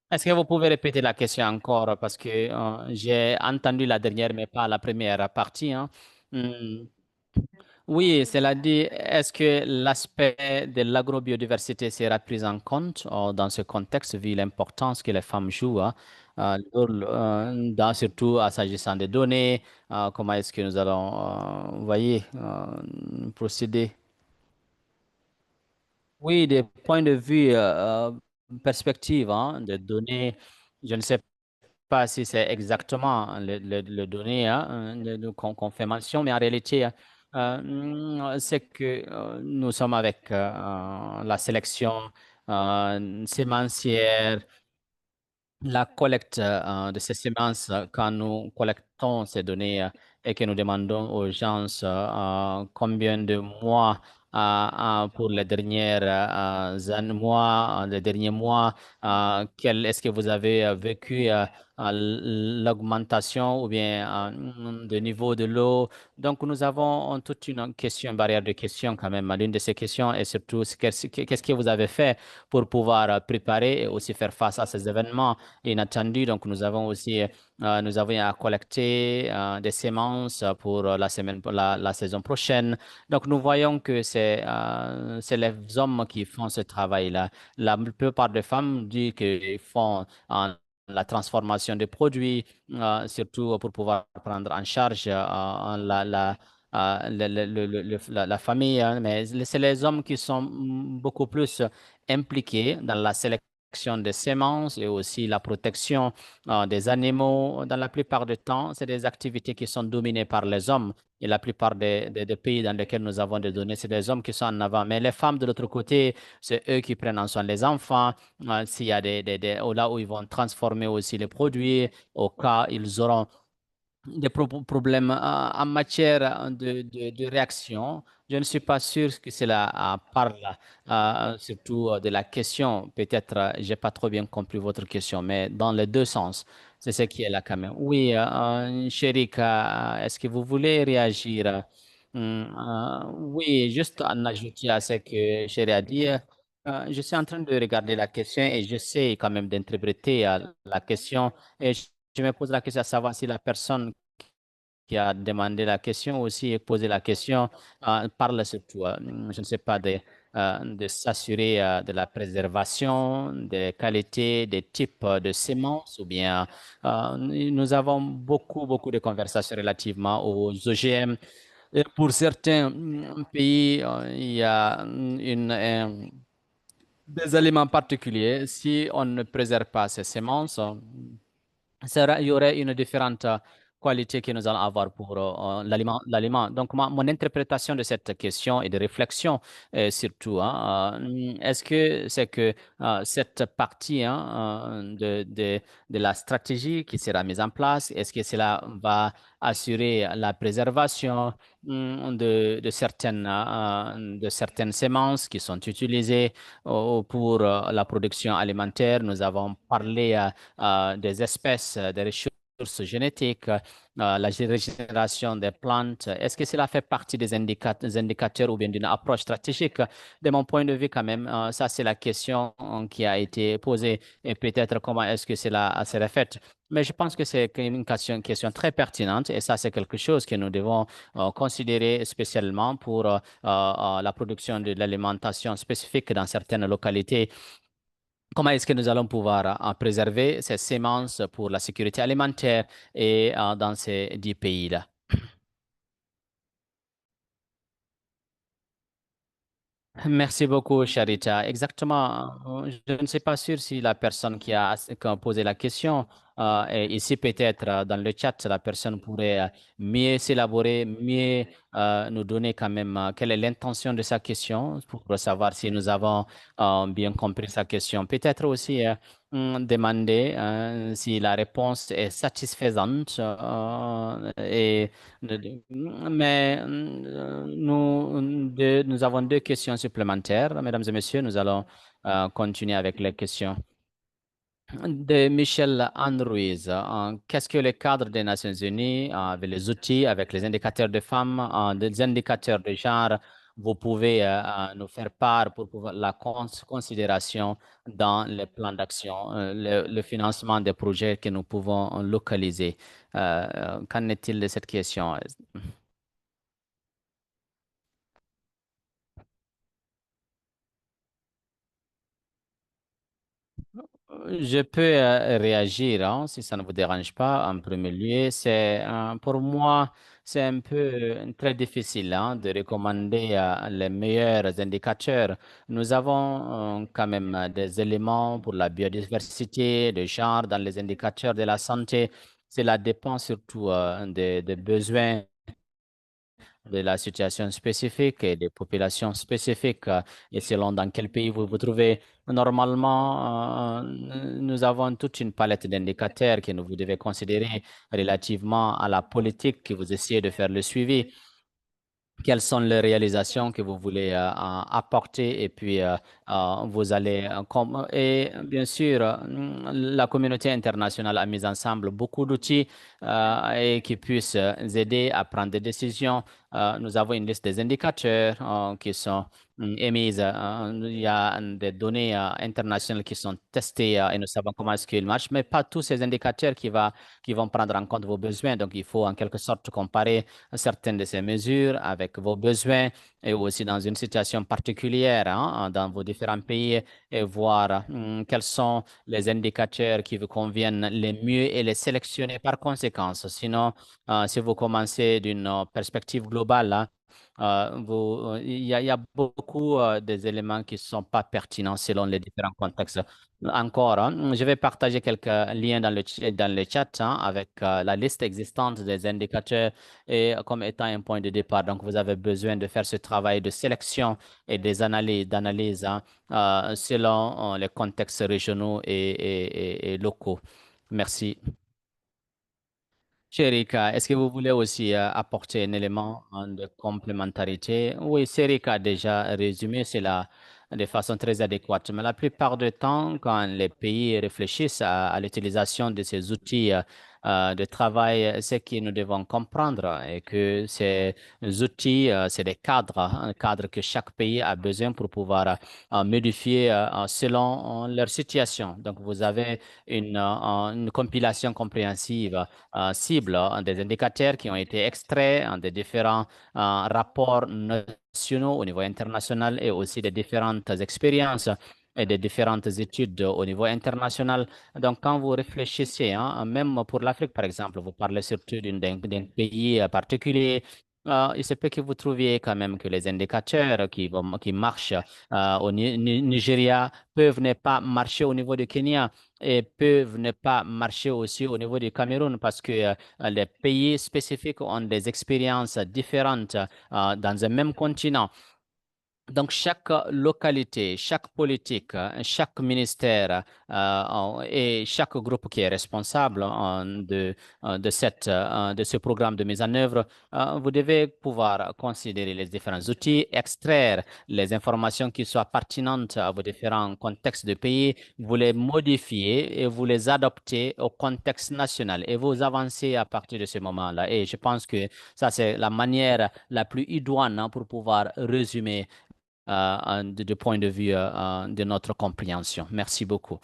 Est-ce que vous pouvez répéter la question encore parce que j'ai entendu la dernière, mais pas la première partie, hein. Hmm. Oui, cela dit, est-ce que l'aspect de l'agrobiodiversité sera pris en compte dans ce contexte, vu l'importance que les femmes jouent, hein, surtout s'agissant des données, comment est-ce que nous allons, vous voyez, procéder? Oui, des points de vue, perspective, hein, des données, je ne sais pas si c'est exactement le données hein, qu'on fait mention, mais en réalité, c'est que nous sommes avec la sélection sémencière, la collecte de ces semences, quand nous collectons ces données et que nous demandons aux gens combien de mois pour les les derniers mois, est-ce que vous avez vécu l'augmentation ou bien de niveau de l'eau? Donc, nous avons toute une question, une barrière de questions quand même. L'une de ces questions est surtout qu'est-ce que vous avez fait pour pouvoir préparer et aussi faire face à ces événements inattendus. Donc, nous avons à collecter des semences pour la saison prochaine. Donc, nous voyons que c'est les hommes qui font ce travail-là. La plupart des femmes disent qu'ils font la transformation des produits, surtout pour pouvoir prendre en charge la famille, hein. Mais c'est les hommes qui sont beaucoup plus impliqués dans la sélection des semences et aussi la protection des animaux. Dans la plupart du temps, c'est des activités qui sont dominées par les hommes. Et la plupart des pays dans lesquels nous avons des données, c'est des hommes qui sont en avant. Mais les femmes, de l'autre côté, c'est eux qui prennent en soin les enfants. S'il y a là où ils vont transformer aussi les produits, au cas ils auront des problèmes en matière de réaction. Je ne suis pas sûr que cela parle surtout de la question. Peut-être, j'ai pas trop bien compris votre question, mais dans les deux sens, c'est ce qui est là quand même. Oui, Sherika, est-ce que vous voulez réagir? Oui, juste en ajouter à ce que Chéri a dit. Je suis en train de regarder la question et j'essaie quand même d'interpréter la question. Et je me pose la question à savoir si la personne qui a demandé la question aussi et posé la question parle surtout, je ne sais pas, de s'assurer de la préservation des qualités, des types de semences ou bien nous avons beaucoup de conversations relativement aux OGM. Et pour certains pays, il y a des aliments particuliers. Si on ne préserve pas ces semences, il y aurait une différente qualité que nous allons avoir pour l'aliment. Donc, mon interprétation de cette question et de réflexion, surtout, hein, est-ce que c'est que cette partie hein, de la stratégie qui sera mise en place, est-ce que cela va assurer la préservation de certaines semences qui sont utilisées pour la production alimentaire? Nous avons parlé des espèces, des ressources génétiques, la régénération des plantes. Est-ce que cela fait partie des indicateurs ou bien d'une approche stratégique? De mon point de vue, quand même, ça, c'est la question qui a été posée et peut-être comment est-ce que cela serait fait. Mais je pense que c'est une question très pertinente et ça, c'est quelque chose que nous devons considérer spécialement pour la production de l'alimentation spécifique dans certaines localités comment est-ce que nous allons pouvoir préserver ces semences pour la sécurité alimentaire et dans ces 10 pays-là. Merci beaucoup, Charita. Exactement. Je ne suis pas sûr si la personne qui a posé la question est ici, peut-être dans le chat, la personne pourrait mieux s'élaborer, mieux nous donner quand même quelle est l'intention de sa question pour savoir si nous avons bien compris sa question. Peut-être aussi demander si la réponse est satisfaisante mais nous avons 2 questions supplémentaires. Mesdames et messieurs, nous allons continuer avec les questions de Michel Anne-Ruiz. Qu'est-ce que le cadre des Nations Unies, avec les outils, avec les indicateurs de femmes, des indicateurs de genre, vous pouvez nous faire part pour la considération dans les plans d'action, le financement des projets que nous pouvons localiser. Qu'en est-il de cette question? Je peux réagir, hein, si ça ne vous dérange pas. En premier lieu, pour moi, c'est un peu très difficile hein, de recommander les meilleurs indicateurs. Nous avons quand même des éléments pour la biodiversité, de genre dans les indicateurs de la santé. Cela dépend surtout des besoins de la situation spécifique et des populations spécifiques et selon dans quel pays vous vous trouvez. Normalement, nous avons toute une palette d'indicateurs que vous devez considérer relativement à la politique que vous essayez de faire le suivi, quelles sont les réalisations que vous voulez apporter et puis vous allez et bien sûr la communauté internationale a mis ensemble beaucoup d'outils et qui puissent aider à prendre des décisions. Nous avons une liste des indicateurs qui sont émises. Il y a des données internationales qui sont testées et nous savons comment est-ce qu'ils marchent, mais pas tous ces indicateurs qui vont prendre en compte vos besoins. Donc il faut en quelque sorte comparer certaines de ces mesures avec vos besoins et aussi dans une situation particulière hein, dans vos différents pays et voir quels sont les indicateurs qui vous conviennent les mieux et les sélectionner par conséquence. Sinon, si vous commencez d'une perspective globale, hein, il y a beaucoup des éléments qui ne sont pas pertinents selon les différents contextes. Encore, hein, je vais partager quelques liens dans le chat hein, avec la liste existante des indicateurs et comme étant un point de départ. Donc, vous avez besoin de faire ce travail de sélection et des analyses, d'analyse hein, selon les contextes régionaux et locaux. Merci. Sherika, est-ce que vous voulez aussi apporter un élément de complémentarité? Oui, Sherika a déjà résumé cela de façon très adéquate, mais la plupart du temps, quand les pays réfléchissent à l'utilisation de ces outils de travail, c'est que nous devons comprendre et que ces outils, c'est des cadres, hein, cadres que chaque pays a besoin pour pouvoir modifier selon leur situation. Donc, vous avez une compilation compréhensive cible des indicateurs qui ont été extraits des différents rapports nationaux au niveau international et aussi des différentes expériences et des différentes études au niveau international. Donc, quand vous réfléchissez, hein, même pour l'Afrique, par exemple, vous parlez surtout d'un pays particulier. Il se peut que vous trouviez quand même que les indicateurs qui marchent au Nigeria peuvent ne pas marcher au niveau du Kenya et peuvent ne pas marcher aussi au niveau du Cameroun parce que les pays spécifiques ont des expériences différentes dans un même continent. Donc, chaque localité, chaque politique, chaque ministère et chaque groupe qui est responsable de ce programme de mise en œuvre, vous devez pouvoir considérer les différents outils, extraire les informations qui soient pertinentes à vos différents contextes de pays, vous les modifier et vous les adopter au contexte national et vous avancez à partir de ce moment-là. Et je pense que ça, c'est la manière la plus idoine hein, pour pouvoir résumer du point de vue de notre compréhension. Merci beaucoup.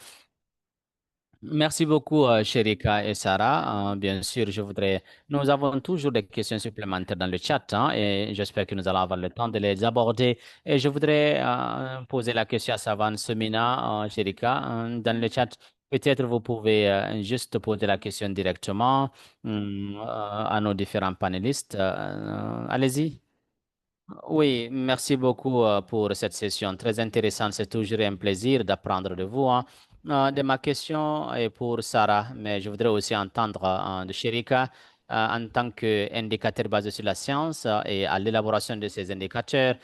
Merci beaucoup, Sherika et Sarah. Bien sûr, nous avons toujours des questions supplémentaires dans le chat, hein, et j'espère que nous allons avoir le temps de les aborder. Et je voudrais poser la question à Savan Semina, Sherika, dans le chat. Peut-être vous pouvez juste poser la question directement à nos différents panélistes. Allez-y. Oui, merci beaucoup pour cette session très intéressante. C'est toujours un plaisir d'apprendre de vous, hein. De ma question est pour Sarah, mais je voudrais aussi entendre de Sherika en tant qu'indicateur basé sur la science et à l'élaboration de ces indicateurs.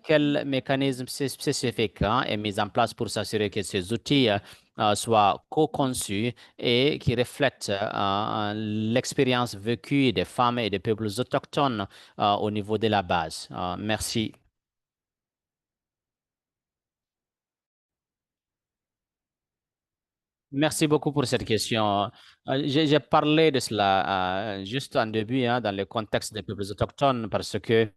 Quel mécanisme spécifique hein, est mis en place pour s'assurer que ces outils soient co-conçus et qui reflètent l'expérience vécue des femmes et des peuples autochtones au niveau de la base. Merci. Merci beaucoup pour cette question. J'ai parlé de cela juste en début, hein, dans le contexte des peuples autochtones, parce que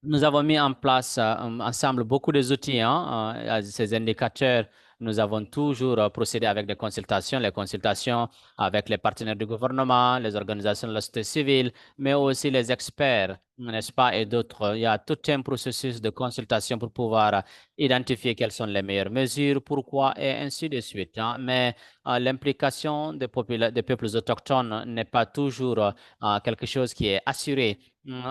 nous avons mis en place ensemble beaucoup d'outils, hein, ces indicateurs. Nous avons toujours procédé avec des consultations, les consultations avec les partenaires du gouvernement, les organisations de la société civile, mais aussi les experts, n'est-ce pas, et d'autres. Il y a tout un processus de consultation pour pouvoir identifier quelles sont les meilleures mesures, pourquoi, et ainsi de suite, hein. Mais l'implication des peuples autochtones n'est pas toujours quelque chose qui est assuré.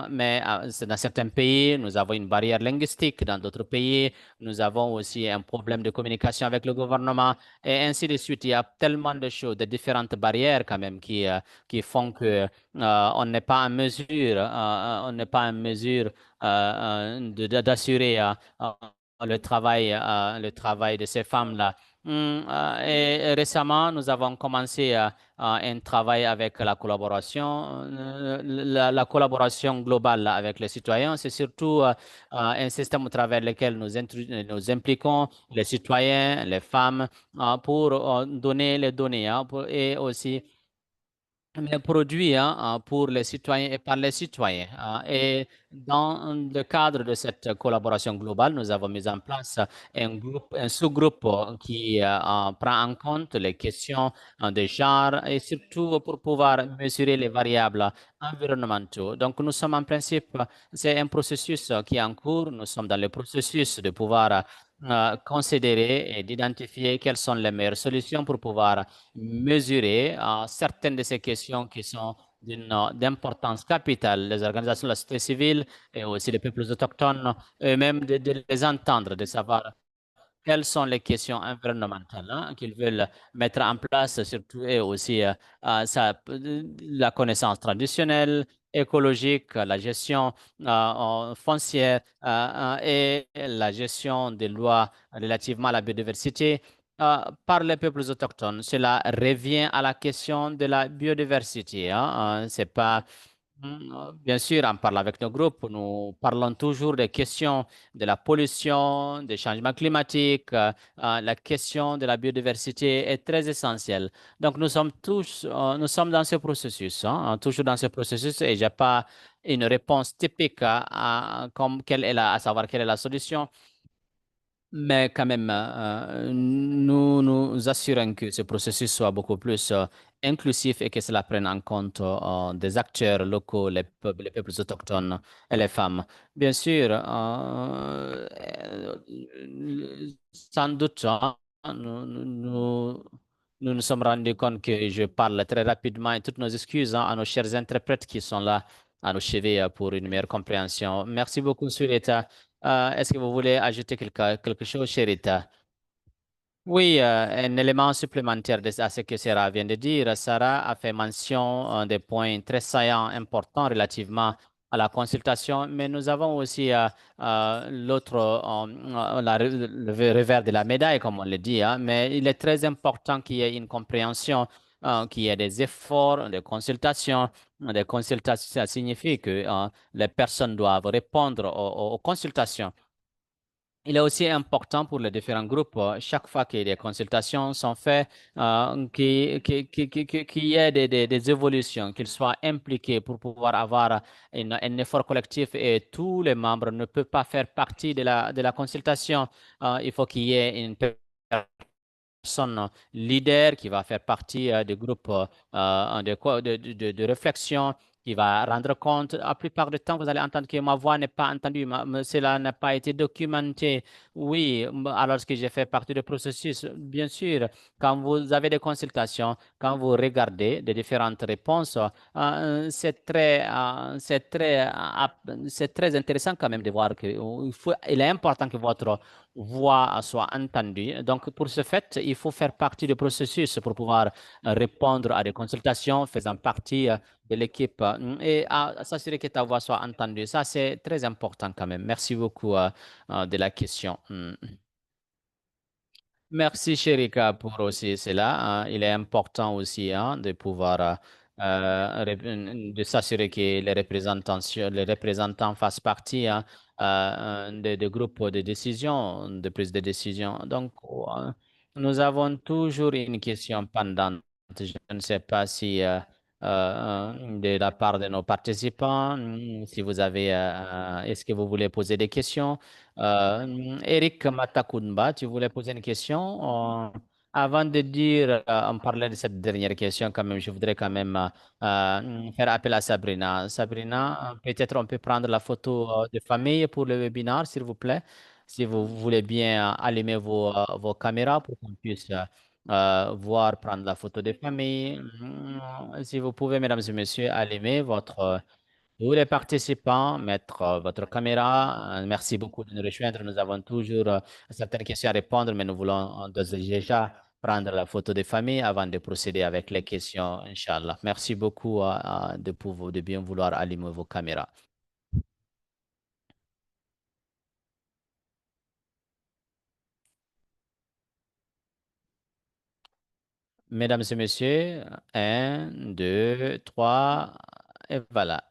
Mais dans certains pays, nous avons une barrière linguistique. Dans d'autres pays, nous avons aussi un problème de communication avec le gouvernement et ainsi de suite. Il y a tellement de choses, de différentes barrières quand même qui font que on n'est pas en mesure, on n'est pas en mesure d'assurer le travail de ces femmes-là. Et récemment, nous avons commencé un travail avec la collaboration, la collaboration globale avec les citoyens. C'est surtout un système au travers lequel nous impliquons les citoyens, les femmes, pour donner les données et aussi les produits pour les citoyens et par les citoyens. Et dans le cadre de cette collaboration globale, nous avons mis en place un sous-groupe qui prend en compte les questions de genre et surtout pour pouvoir mesurer les variables environnementaux. Donc, nous sommes en principe, c'est un processus qui est en cours. Nous sommes dans le processus de pouvoir considérer et d'identifier quelles sont les meilleures solutions pour pouvoir mesurer certaines de ces questions qui sont d'importance capitale. Les organisations de la société civile et aussi les peuples autochtones, eux-mêmes de les entendre, de savoir quelles sont les questions environnementales hein, qu'ils veulent mettre en place, surtout et aussi la connaissance traditionnelle, écologique, la gestion foncière et la gestion des lois relativement à la biodiversité par les peuples autochtones. Cela revient à la question de la biodiversité. Hein. C'est pas Bien sûr, en parlant avec nos groupes, nous parlons toujours des questions de la pollution, des changements climatiques. La question de la biodiversité est très essentielle. Donc, nous sommes dans ce processus, hein, toujours dans ce processus, et j'ai pas une réponse typique comme à savoir quelle est la solution. Mais quand même, nous nous assurons que ce processus soit beaucoup plus inclusif et que cela prenne en compte des acteurs locaux, les peuples autochtones et les femmes. Bien sûr, sans doute, hein, nous nous sommes rendus compte que je parle très rapidement et toutes nos excuses hein, à nos chers interprètes qui sont là à nos chevilles pour une meilleure compréhension. Merci beaucoup, Sureta. Est-ce que vous voulez ajouter quelque chose, Sherita? Oui, un élément supplémentaire à ce que Sarah vient de dire. Sarah a fait mention des points très saillants, importants relativement à la consultation, mais nous avons aussi l'autre, le revers de la médaille, comme on le dit, hein, mais il est très important qu'il y ait une compréhension, qu'il y ait des efforts de consultation. Des consultations, ça signifie que les personnes doivent répondre aux consultations. Il est aussi important pour les différents groupes, chaque fois que des consultations sont faites, qu'il y ait des évolutions, qu'ils soient impliqués pour pouvoir avoir un effort collectif et tous les membres ne peuvent pas faire partie de la consultation. Il faut qu'il y ait une personne leader qui va faire partie du groupe de réflexion, qui va rendre compte. La plupart du temps, vous allez entendre que ma voix n'est pas entendue, cela n'a pas été documenté. Oui, alors que j'ai fait partie du processus. Bien sûr, quand vous avez des consultations, quand vous regardez les différentes réponses, c'est très intéressant quand même de voir que il est important que votre voix soit entendue. Donc, pour ce fait, il faut faire partie du processus pour pouvoir répondre à des consultations faisant partie de l'équipe et s'assurer que ta voix soit entendue. Ça, c'est très important quand même. Merci beaucoup de la question. Merci, Sherika, pour aussi cela, hein. Il est important aussi de pouvoir de s'assurer que les représentants fassent partie de groupes de décision, de prise de décision. Donc, nous avons toujours une question pendante. Je ne sais pas si de la part de nos participants, si vous avez, est-ce que vous voulez poser des questions? Eric Matakumba, tu voulais poser une question? Avant de dire, on parlait de cette dernière question, quand même, je voudrais quand même faire appel à Sabrina. Sabrina, peut-être on peut prendre la photo de famille pour le webinaire, s'il vous plaît. Si vous voulez bien allumer vos caméras pour qu'on puisse voir, prendre la photo de famille. Si vous pouvez, mesdames et messieurs, allumer tous les participants, mettre votre caméra. Merci beaucoup de nous rejoindre. Nous avons toujours certaines questions à répondre, mais nous voulons déjà prendre la photo de famille avant de procéder avec les questions, Inch'Allah. Merci beaucoup de bien vouloir allumer vos caméras. Mesdames et messieurs, un, deux, trois, et voilà.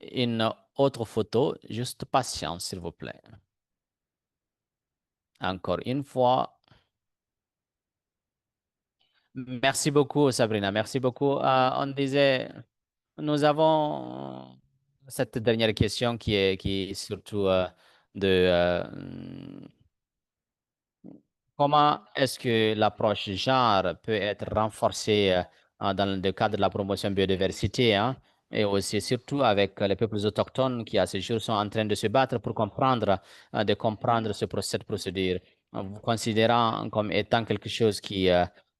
Une autre photo, juste patience, s'il vous plaît. Encore une fois. Merci beaucoup, Sabrina. Merci beaucoup. On disait, nous avons cette dernière question qui est surtout de comment est-ce que l'approche genre peut être renforcée dans le cadre de la promotion biodiversité, hein, et aussi surtout avec les peuples autochtones qui à ce jour sont en train de se battre pour comprendre, de comprendre cette procédure, vous considérant comme étant quelque chose qui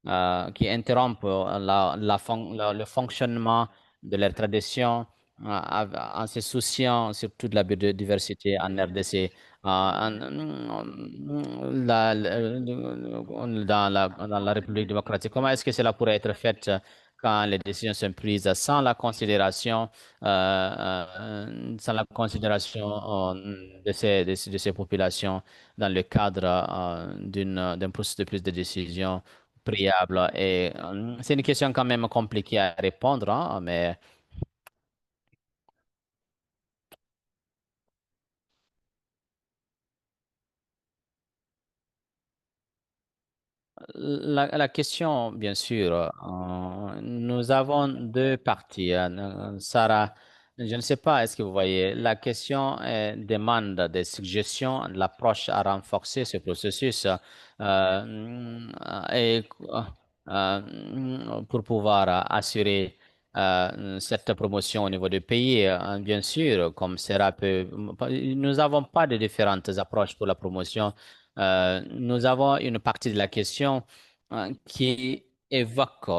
interrompt le fonctionnement de leur tradition en se souciant surtout de la biodiversité en RDC. Dans la République démocratique. Comment est-ce que cela pourrait être fait quand les décisions sont prises sans la considération de ces populations dans le cadre d'un processus de prise de décision préalable? Et c'est une question quand même compliquée à répondre, hein, mais la question, bien sûr, nous avons deux parties, hein. Sarah, je ne sais pas, est-ce que vous voyez, la question demande des suggestions, de l'approche à renforcer ce processus et, pour pouvoir assurer cette promotion au niveau du pays. Bien sûr, comme sera peu, nous n'avons pas de différentes approches pour la promotion. Nous avons une partie de la question qui évoque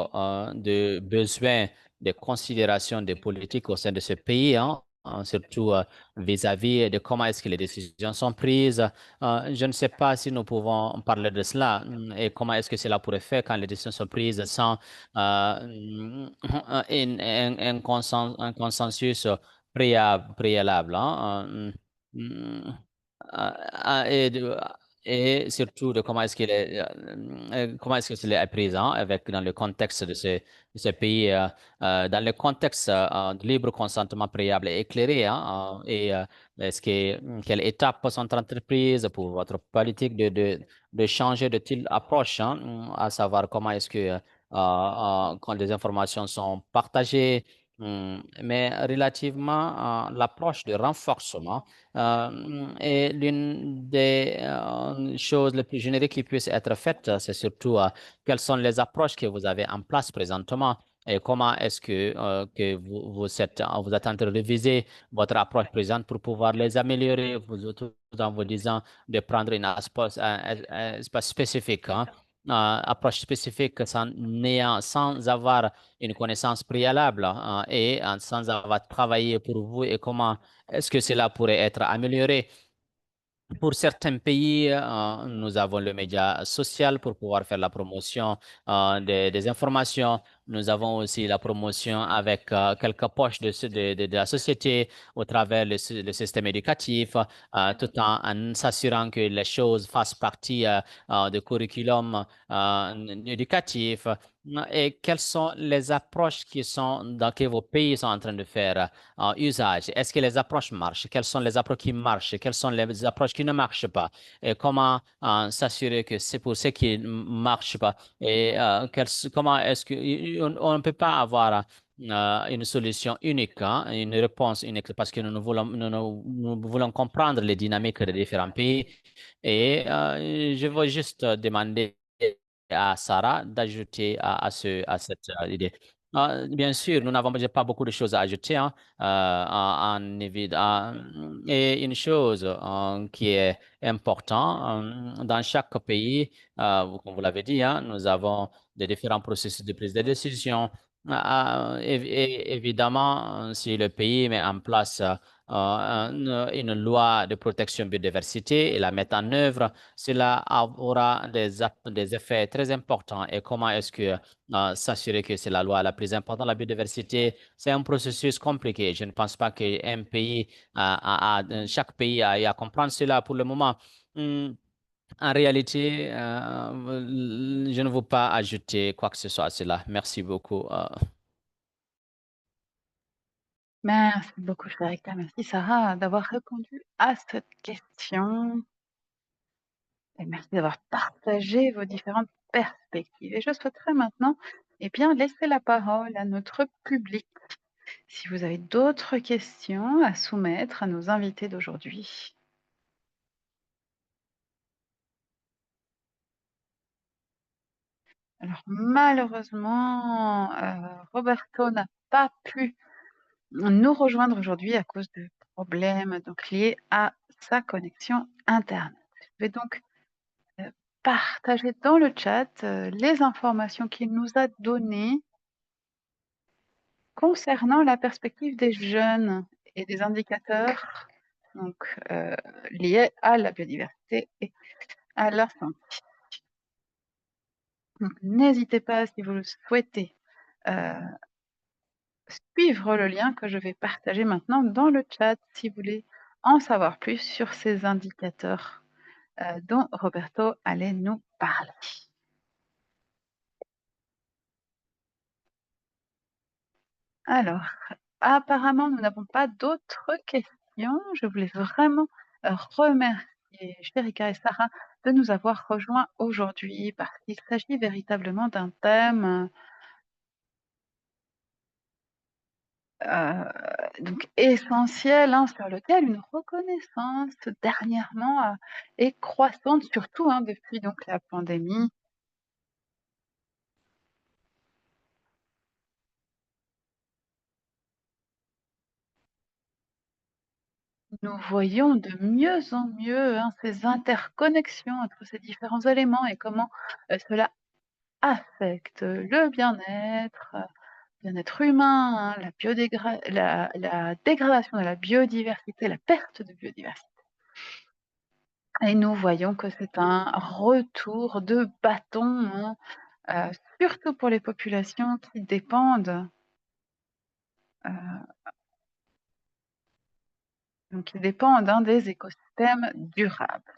de besoins de considération des politiques au sein de ce pays, hein, surtout vis-à-vis de comment est-ce que les décisions sont prises. Je ne sais pas si nous pouvons parler de cela et comment est-ce que cela pourrait faire quand les décisions sont prises sans un consensus préalable, hein. Et surtout de comment est-ce que cela est présent dans le contexte de ce pays, dans le contexte de libre consentement préalable et éclairé, hein, quelles étapes sont entreprises pour votre politique de changer de telle approche, hein, à savoir comment est-ce que quand les informations sont partagées, Mais relativement à l'approche de renforcement, est l'une des choses les plus génériques qui puissent être faites. C'est surtout quelles sont les approches que vous avez en place présentement et comment est-ce que vous êtes en train de réviser votre approche présente pour pouvoir les améliorer, vous autres, en vous disant de prendre une un espace spécifique, hein, approche spécifique sans avoir une connaissance préalable, et sans avoir travaillé pour vous et comment est-ce que cela pourrait être amélioré. Pour certains pays, nous avons le média social pour pouvoir faire la promotion des informations. Nous avons aussi la promotion avec quelques poches de la société au travers le système éducatif, tout en s'assurant que les choses fassent partie du curriculum éducatif. Et quelles sont les approches que vos pays sont en train de faire usage? Est-ce que les approches marchent? Quelles sont les approches qui marchent? Quelles sont les approches qui ne marchent pas? Et comment s'assurer que c'est pour ce qui ne marche pas? Et comment est-ce que on ne peut pas avoir une solution unique, hein, une réponse unique, parce que nous voulons comprendre les dynamiques des différents pays. Et je veux juste demander à Sarah d'ajouter à cette idée. Bien sûr, nous n'avons pas beaucoup de choses à ajouter, hein, et une chose qui est importante, dans chaque pays, comme vous l'avez dit, hein, nous avons des différents processus de prise de décision. Évidemment, si le pays met en place une loi de protection biodiversité et la met en œuvre, cela aura des effets très importants. Et comment est-ce que s'assurer que c'est la loi la plus importante, la biodiversité, c'est un processus compliqué. Je ne pense pas qu'un pays, chaque pays a à comprendre cela pour le moment. Hum, En réalité, je ne veux pas ajouter quoi que ce soit à cela. Merci beaucoup. Merci beaucoup, Sharika. Merci, Sarah, d'avoir répondu à cette question et merci d'avoir partagé vos différentes perspectives. Et je souhaiterais maintenant, eh bien, laisser la parole à notre public. Si vous avez d'autres questions à soumettre à nos invités d'aujourd'hui. Alors malheureusement, Roberto n'a pas pu nous rejoindre aujourd'hui à cause de problèmes donc liés à sa connexion internet. Je vais donc, partager dans le chat, les informations qu'il nous a données concernant la perspective des jeunes et des indicateurs donc, liés à la biodiversité et à leur santé. Donc n'hésitez pas si vous le souhaitez, heu, suivre le lien que je vais partager maintenant dans le chat si vous voulez en savoir plus sur ces indicateurs, dont Roberto allait nous parler. Alors, apparemment, nous n'avons pas d'autres questions. Je voulais vraiment, remercier Sherika et Sarah de nous avoir rejoints aujourd'hui parce qu'il s'agit véritablement d'un thème, donc essentiel, hein, sur lequel une reconnaissance dernièrement, est croissante, surtout, hein, depuis donc la pandémie. Nous voyons de mieux en mieux, hein, ces interconnexions entre ces différents éléments et comment, cela affecte le bien-être humain, hein, la dégradation de la biodiversité, la perte de biodiversité. Et nous voyons que c'est un retour de bâton, hein, surtout pour les populations qui dépendent, heu, donc qui dépendent, hein, des écosystèmes durables.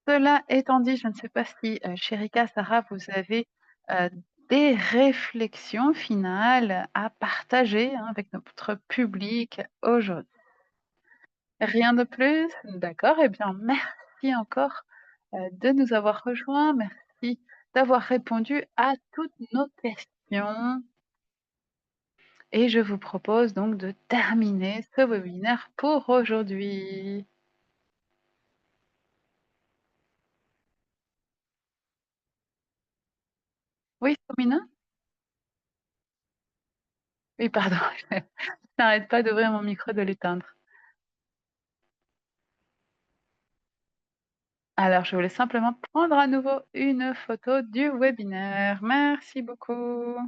Cela étant dit, je ne sais pas si, Sherika, Sarah, vous avez, heu, des réflexions finales à partager, hein, avec notre public aujourd'hui? Rien de plus? D'accord, eh bien merci encore, de nous avoir rejoints. Merci d'avoir répondu à toutes nos questions. et je vous propose donc de terminer ce webinaire pour aujourd'hui. Oui, Somina? Oui, pardon, je n'arrête pas d'ouvrir mon micro, de l'éteindre. Alors, je voulais simplement prendre à nouveau une photo du webinaire. Merci beaucoup.